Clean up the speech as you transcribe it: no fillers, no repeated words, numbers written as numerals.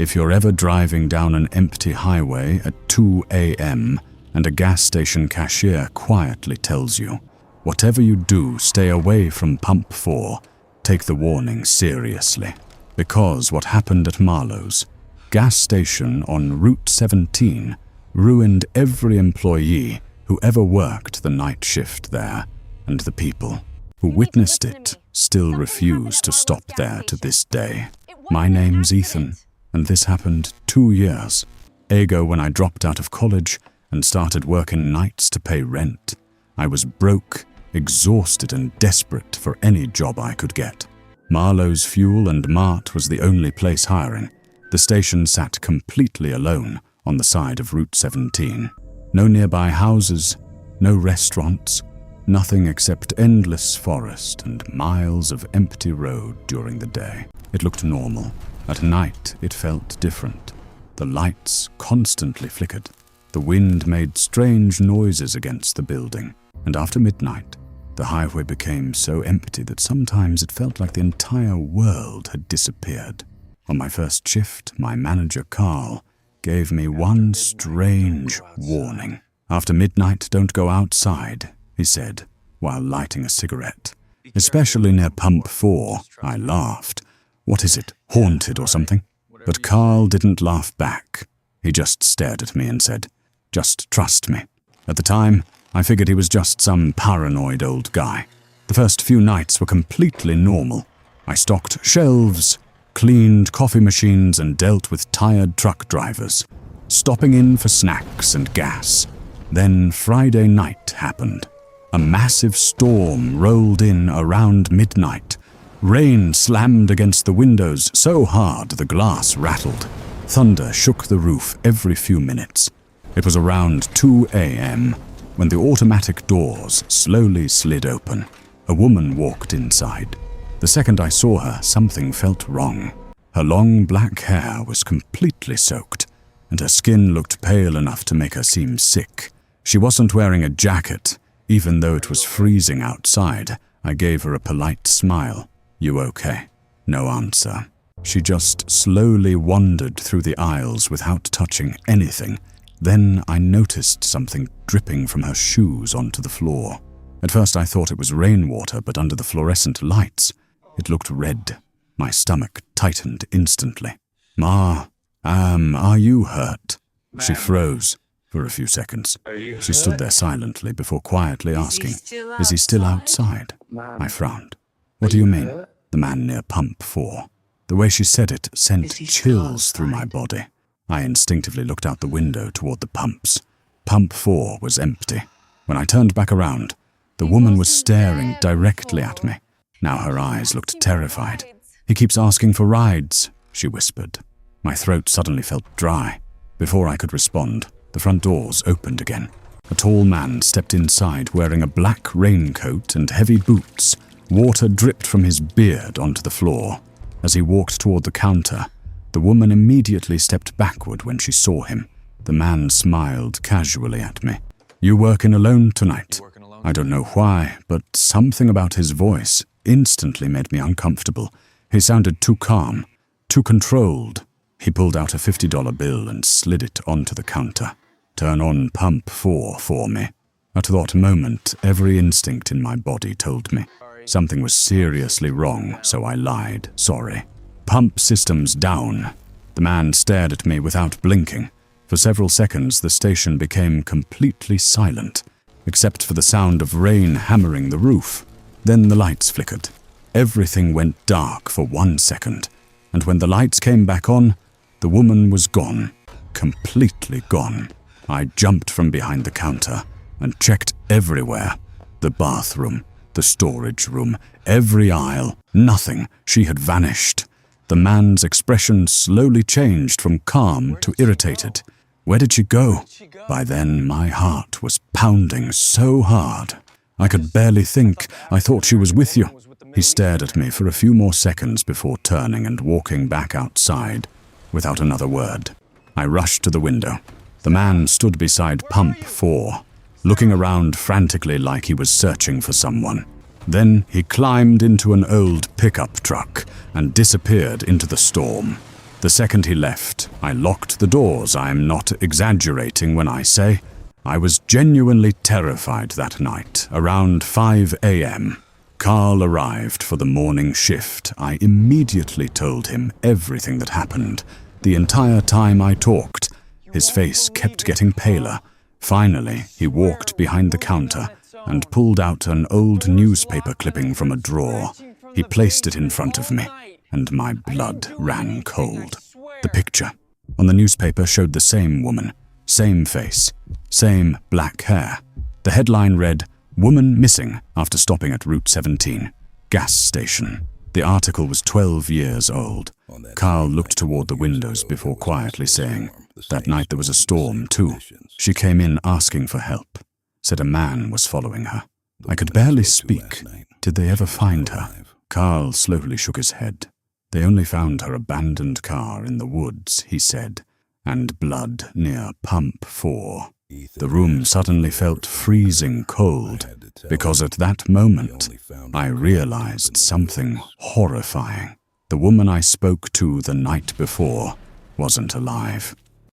If you're ever driving down an empty highway at 2 a.m. and a gas station cashier quietly tells you, whatever you do, stay away from pump 4, take the warning seriously. Because what happened at Marlow's gas station on Route 17 ruined every employee who ever worked the night shift there, and the people who witnessed it still refuse to stop there to this day. My name's Ethan, and this happened 2 years ago when I dropped out of college and started working nights to pay rent. I was broke, exhausted and desperate for any job I could get. Marlow's Fuel and Mart was the only place hiring. The station sat completely alone on the side of Route 17. No nearby houses, no restaurants, nothing except endless forest and miles of empty road during the day. It looked normal. At night, it felt different. The lights constantly flickered. The wind made strange noises against the building. And after midnight, the highway became so empty that sometimes it felt like the entire world had disappeared. On my first shift, my manager, Carl, gave me one strange warning. After midnight, don't go outside, he said, while lighting a cigarette. Especially near pump 4, I laughed. What is it, haunted or something? But Carl didn't laugh back. He just stared at me and said, just trust me. At the time, I figured he was just some paranoid old guy. The first few nights were completely normal. I stocked shelves, cleaned coffee machines, and dealt with tired truck drivers, stopping in for snacks and gas. Then Friday night happened. A massive storm rolled in around midnight. Rain slammed against the windows so hard the glass rattled. Thunder shook the roof every few minutes. It was around 2 a.m. when the automatic doors slowly slid open. A woman walked inside. The second I saw her, something felt wrong. Her long black hair was completely soaked, and her skin looked pale enough to make her seem sick. She wasn't wearing a jacket. Even though it was freezing outside, I gave her a polite smile. You okay? No answer. She just slowly wandered through the aisles without touching anything. Then I noticed something dripping from her shoes onto the floor. At first I thought it was rainwater, but under the fluorescent lights, it looked red. My stomach tightened instantly. Ma, are you hurt? She froze for a few seconds. She stood there silently before quietly asking, is he still outside? I frowned. What do you mean? The man near pump 4. The way she said it sent chills through my body. I instinctively looked out the window toward the pumps. Pump 4 was empty. When I turned back around, the woman was staring directly at me. Now her eyes looked terrified. He keeps asking for rides, she whispered. My throat suddenly felt dry. Before I could respond, the front doors opened again. A tall man stepped inside wearing a black raincoat and heavy boots. Water dripped from his beard onto the floor. As he walked toward the counter, the woman immediately stepped backward when she saw him. The man smiled casually at me. You working alone tonight? I don't know why, but something about his voice instantly made me uncomfortable. He sounded too calm, too controlled. He pulled out a $50 bill and slid it onto the counter. Turn on pump 4 for me. At that moment, every instinct in my body told me something was seriously wrong, so I lied, sorry. Pump systems down. The man stared at me without blinking. For several seconds, the station became completely silent, except for the sound of rain hammering the roof. Then the lights flickered. Everything went dark for 1 second, and when the lights came back on, the woman was gone, completely gone. I jumped from behind the counter and checked everywhere. The bathroom, the storage room, every aisle, nothing. She had vanished. The man's expression slowly changed from calm to irritated. Where did she go? By then, my heart was pounding so hard. I could barely think. I thought she was with you. He stared at me for a few more seconds before turning and walking back outside without another word. I rushed to the window. The man stood beside pump 4, looking around frantically like he was searching for someone. Then he climbed into an old pickup truck and disappeared into the storm. The second he left, I locked the doors. I am not exaggerating when I say I was genuinely terrified that night. Around 5 a.m., Carl arrived for the morning shift. I immediately told him everything that happened. The entire time I talked, his face kept getting paler. Finally, he walked behind the counter and pulled out an old newspaper clipping from a drawer. He placed it in front of me, and my blood ran cold. The picture on the newspaper showed the same woman, same face, same black hair. The headline read, "Woman missing after stopping at Route 17, gas station." The article was 12 years old. Carl looked toward the windows before quietly saying, "That night there was a storm too. She came in asking for help. Said a man was following her. I could barely speak. Did they ever find her?" Carl slowly shook his head. "They only found her abandoned car in the woods," he said, "and blood near Pump 4. The room suddenly felt freezing cold, because at that moment, I realized something horrifying. The woman I spoke to the night before wasn't alive.